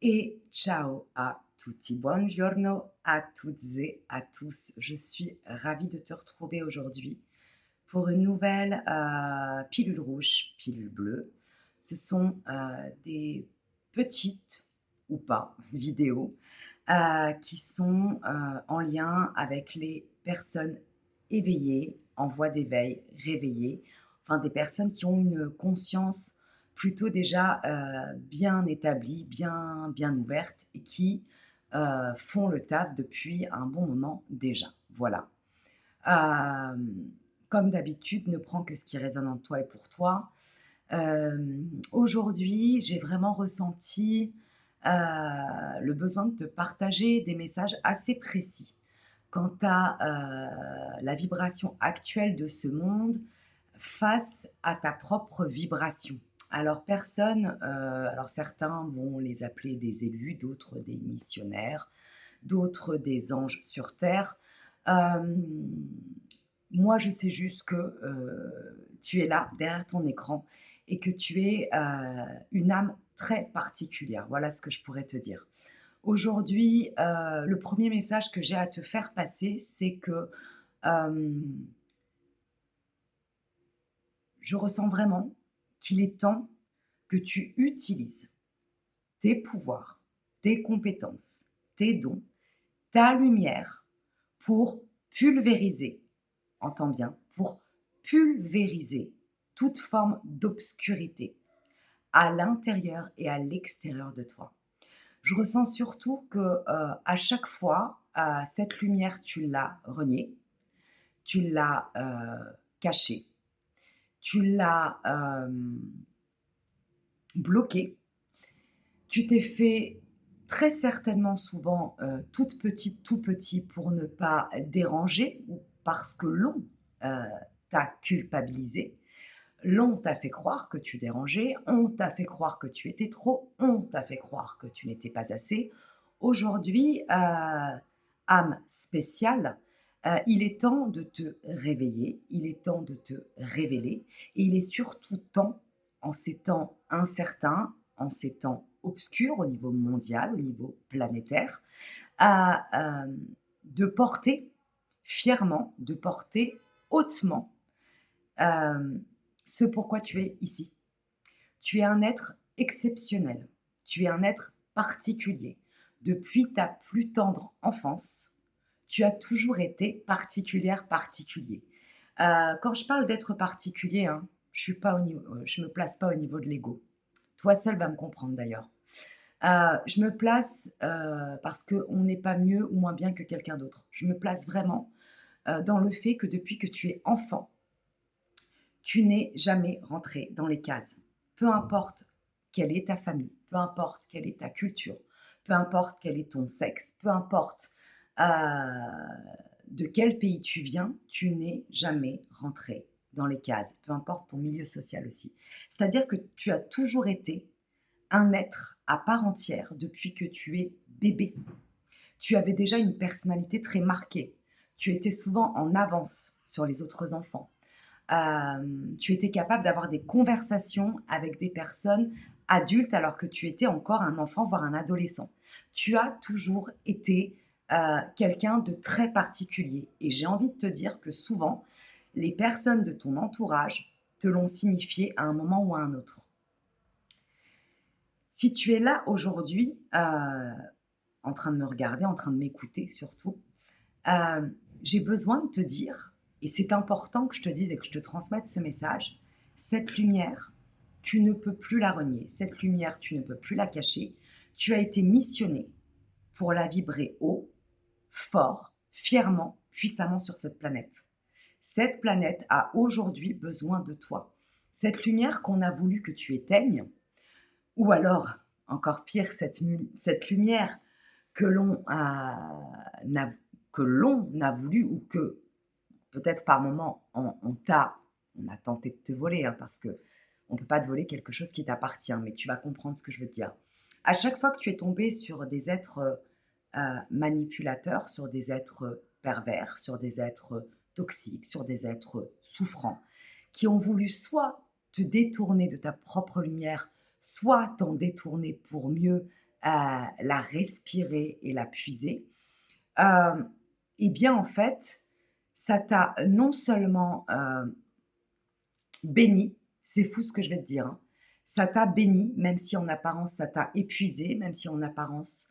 Et ciao a tutti, buongiorno à toutes et à tous. Je suis ravie de te retrouver aujourd'hui pour une nouvelle pilule rouge, pilule bleue. Ce sont des petites ou pas vidéos qui sont en lien avec les personnes éveillées, en voie d'éveil, réveillées, enfin des personnes qui ont une conscience plutôt déjà bien établie, bien ouverte et qui font le taf depuis un bon moment déjà. Voilà. Euh, Comme d'habitude, ne prends que ce qui résonne en toi et pour toi. Aujourd'hui, j'ai vraiment ressenti le besoin de te partager des messages assez précis quant à la vibration actuelle de ce monde face à ta propre vibration. Alors alors certains vont les appeler des élus, d'autres des missionnaires, d'autres des anges sur terre. Euh, Moi, je sais juste que tu es là, derrière ton écran, et que tu es une âme très particulière. Voilà ce que je pourrais te dire. Aujourd'hui, le premier message que j'ai à te faire passer, c'est que euh, je ressens vraiment qu'il est temps que tu utilises tes pouvoirs, tes compétences, tes dons, ta lumière pour pulvériser, entends bien, pour pulvériser toute forme d'obscurité à l'intérieur et à l'extérieur de toi. Je ressens surtout que à chaque fois, cette lumière, tu l'as reniée, tu l'as cachée, tu l'as bloquée, tu t'es fait très certainement souvent toute petite, tout petit pour ne pas déranger ou parce que l'on t'a culpabilisé. L'on t'a fait croire que tu dérangeais, on t'a fait croire que tu étais trop, on t'a fait croire que tu n'étais pas assez. Aujourd'hui, âme spéciale, il est temps de te réveiller, il est temps de te révéler, et il est surtout temps, en ces temps incertains, en ces temps obscurs au niveau mondial, au niveau planétaire, à, de porter fièrement, de porter hautement euh, ce pourquoi tu es ici. Tu es un être exceptionnel, tu es un être particulier. Depuis ta plus tendre enfance, tu as toujours été particulière, particulier. Quand je parle d'être particulier, hein, je me place pas au niveau de l'ego. Toi seul va me comprendre d'ailleurs. Je me place parce qu'on n'est pas mieux ou moins bien que quelqu'un d'autre. Je me place vraiment dans le fait que depuis que tu es enfant, tu n'es jamais rentré dans les cases. Peu importe quelle est ta famille, peu importe quelle est ta culture, peu importe quel est ton sexe, peu importe euh, de quel pays tu viens, tu n'es jamais rentré dans les cases, peu importe ton milieu social aussi. C'est-à-dire que tu as toujours été un être à part entière depuis que tu es bébé. Tu avais déjà une personnalité très marquée. Tu étais souvent en avance sur les autres enfants. Tu étais capable d'avoir des conversations avec des personnes adultes alors que tu étais encore un enfant, voire un adolescent. Tu as toujours été quelqu'un de très particulier. Et j'ai envie de te dire que souvent, les personnes de ton entourage te l'ont signifié à un moment ou à un autre. Si tu es là aujourd'hui, en train de me regarder, en train de m'écouter surtout, euh, j'ai besoin de te dire, et c'est important que je te dise et que je te transmette ce message, cette lumière, tu ne peux plus la renier, cette lumière, tu ne peux plus la cacher, tu as été missionné pour la vibrer haut, fort, fièrement, puissamment sur cette planète. Cette planète a aujourd'hui besoin de toi. Cette lumière qu'on a voulu que tu éteignes, ou alors, encore pire, cette lumière que l'on a, que l'on a voulu ou que peut-être par moment on a tenté de te voler, hein, parce que on ne peut pas te voler quelque chose qui t'appartient, mais tu vas comprendre ce que je veux te dire. À chaque fois que tu es tombé sur des êtres manipulateurs, sur des êtres pervers, sur des êtres toxiques, sur des êtres souffrants, qui ont voulu soit te détourner de ta propre lumière, soit t'en détourner pour mieux la respirer et la puiser, hem, et bien, en fait, ça t'a non seulement, béni, c'est fou ce que je vais te dire, hein. Ça t'a béni, même si en apparence ça t'a épuisé, même si en apparence,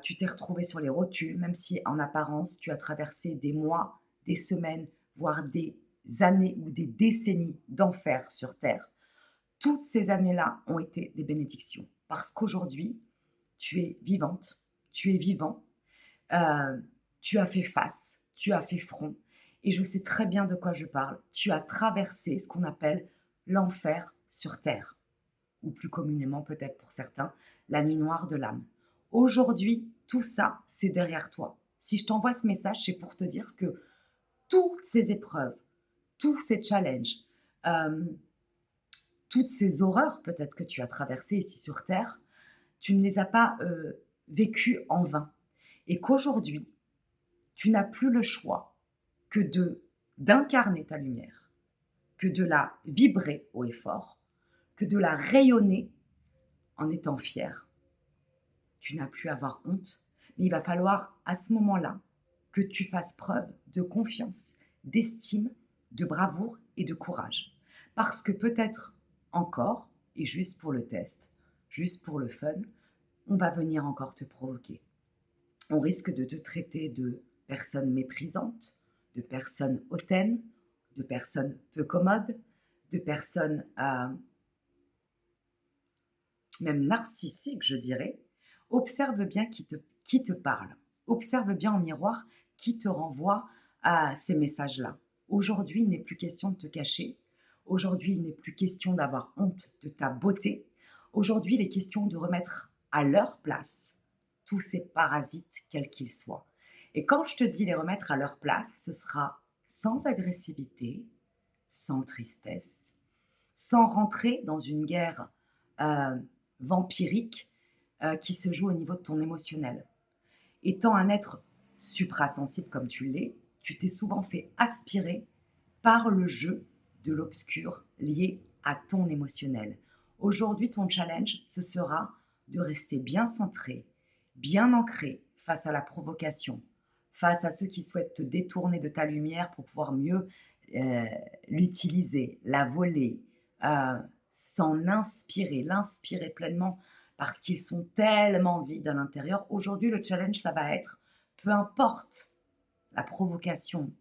tu t'es retrouvé sur les rotules, même si en apparence tu as traversé des mois, des semaines, voire des années ou des décennies d'enfer sur terre. Toutes ces années-là ont été des bénédictions parce qu'aujourd'hui, tu es vivante, tu es vivant, Heu, tu as fait face, tu as fait front et je sais très bien de quoi je parle. Tu as traversé ce qu'on appelle l'enfer sur terre ou plus communément peut-être pour certains, la nuit noire de l'âme. Aujourd'hui, tout ça, c'est derrière toi. Si je t'envoie ce message, c'est pour te dire que toutes ces épreuves, tous ces challenges, hem, toutes ces horreurs peut-être que tu as traversées ici sur terre, tu ne les as pas, vécues en vain et qu'aujourd'hui, tu n'as plus le choix que d'incarner ta lumière, que de la vibrer haut et fort, que de la rayonner en étant fier. Tu n'as plus à avoir honte, mais il va falloir à ce moment-là que tu fasses preuve de confiance, d'estime, de bravoure et de courage. Parce que peut-être encore, et juste pour le test, juste pour le fun, on va venir encore te provoquer. On risque de te traiter de personne méprisante, de personne hautaine, de personne peu commode, de personne même narcissique, je dirais. Observe bien qui te parle. Observe bien en miroir qui te renvoie à ces messages-là. Aujourd'hui, il n'est plus question de te cacher. Aujourd'hui, il n'est plus question d'avoir honte de ta beauté. Aujourd'hui, il est question de remettre à leur place tous ces parasites, quels qu'ils soient. Et quand je te dis les remettre à leur place, ce sera sans agressivité, sans tristesse, sans rentrer dans une guerre euh, vampirique qui se joue au niveau de ton émotionnel. Étant un être suprasensible comme tu l'es, tu t'es souvent fait aspirer par le jeu de l'obscur lié à ton émotionnel. Aujourd'hui, ton challenge, ce sera de rester bien centré, bien ancré face à la provocation, face à ceux qui souhaitent te détourner de ta lumière pour pouvoir mieux euh, l'utiliser, la voler, euh, s'en inspirer, l'inspirer pleinement parce qu'ils sont tellement vides à l'intérieur. Aujourd'hui, le challenge, ça va être, peu importe la provocation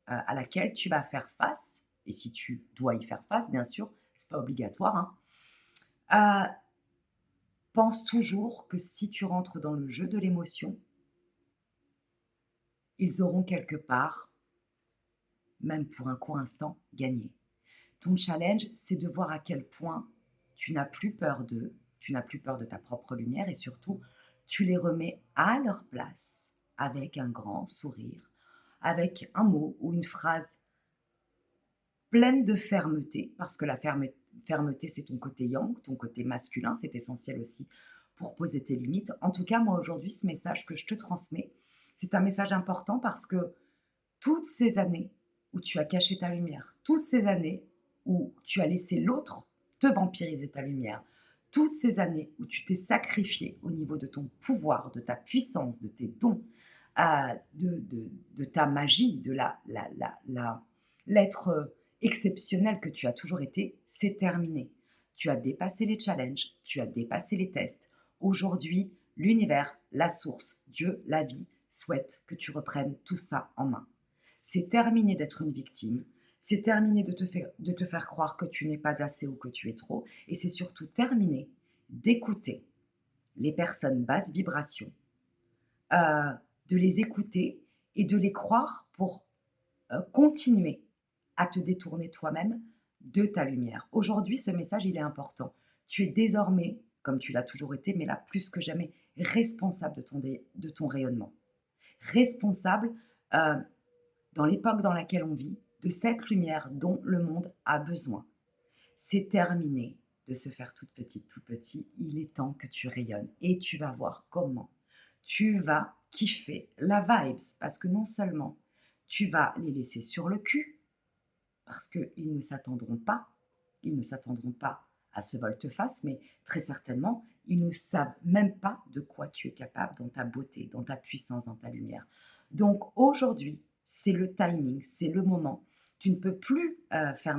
à laquelle tu vas faire face, et si tu dois y faire face, bien sûr, c'est pas obligatoire, hein, pense toujours que si tu rentres dans le jeu de l'émotion, ils auront quelque part, même pour un court instant, gagné. Ton challenge, c'est de voir à quel point tu n'as plus peur d'eux, tu n'as plus peur de ta propre lumière et surtout, tu les remets à leur place avec un grand sourire, avec un mot ou une phrase pleine de fermeté, parce que la fermeté, c'est ton côté yang, ton côté masculin, c'est essentiel aussi pour poser tes limites. En tout cas, moi aujourd'hui, ce message que je te transmets, c'est un message important parce que toutes ces années où tu as caché ta lumière, toutes ces années où tu as laissé l'autre te vampiriser ta lumière, toutes ces années où tu t'es sacrifié au niveau de ton pouvoir, de ta puissance, de tes dons, de ta magie, de l'être exceptionnel que tu as toujours été, c'est terminé. Tu as dépassé les challenges, tu as dépassé les tests. Aujourd'hui, l'univers, la source, Dieu, la vie, souhaite que tu reprennes tout ça en main. C'est terminé d'être une victime. C'est terminé de te faire croire que tu n'es pas assez ou que tu es trop. Et c'est surtout terminé d'écouter les personnes basse vibration, euh, de les écouter et de les croire pour continuer à te détourner toi-même de ta lumière. Aujourd'hui, ce message, il est important. Tu es désormais, comme tu l'as toujours été, mais là plus que jamais, responsable de ton rayonnement. Responsable euh, dans l'époque dans laquelle on vit, de cette lumière dont le monde a besoin. C'est terminé de se faire toute petite, tout petit. Il est temps que tu rayonnes et tu vas voir comment tu vas kiffer la vibes parce que non seulement tu vas les laisser sur le cul parce qu'ils ne s'attendront pas, ils ne s'attendront pas à ce volte-face, mais très certainement, ils ne savent même pas de quoi tu es capable dans ta beauté, dans ta puissance, dans ta lumière. Donc aujourd'hui, c'est le timing, c'est le moment. Tu ne peux plus faire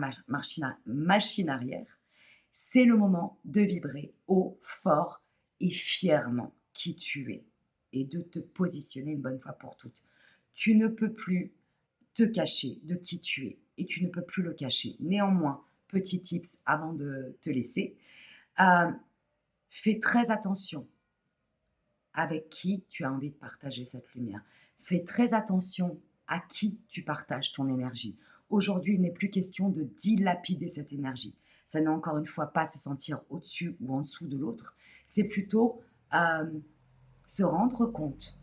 machine arrière. C'est le moment de vibrer haut, fort et fièrement qui tu es et de te positionner une bonne fois pour toutes. Tu ne peux plus te cacher de qui tu es et tu ne peux plus le cacher. Néanmoins, petit tips avant de te laisser, euh, fais très attention avec qui tu as envie de partager cette lumière. Fais très attention à qui tu partages ton énergie. Aujourd'hui, il n'est plus question de dilapider cette énergie. Ça n'est encore une fois pas se sentir au-dessus ou en dessous de l'autre. C'est plutôt euh, se rendre compte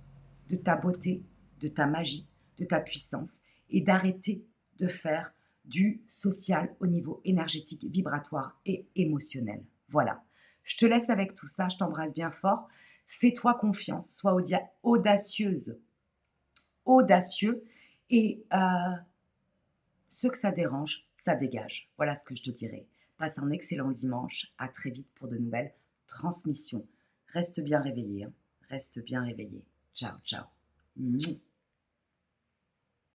de ta beauté, de ta magie, de ta puissance et d'arrêter de faire du social au niveau énergétique, vibratoire et émotionnel. Voilà. Je te laisse avec tout ça, je t'embrasse bien fort. Fais-toi confiance, sois audacieuse, audacieux et ce que ça dérange, ça dégage. Voilà ce que je te dirais. Passe un excellent dimanche. À très vite pour de nouvelles transmissions. Reste bien réveillé. Hein. Reste bien réveillé. Ciao, ciao. Mouah.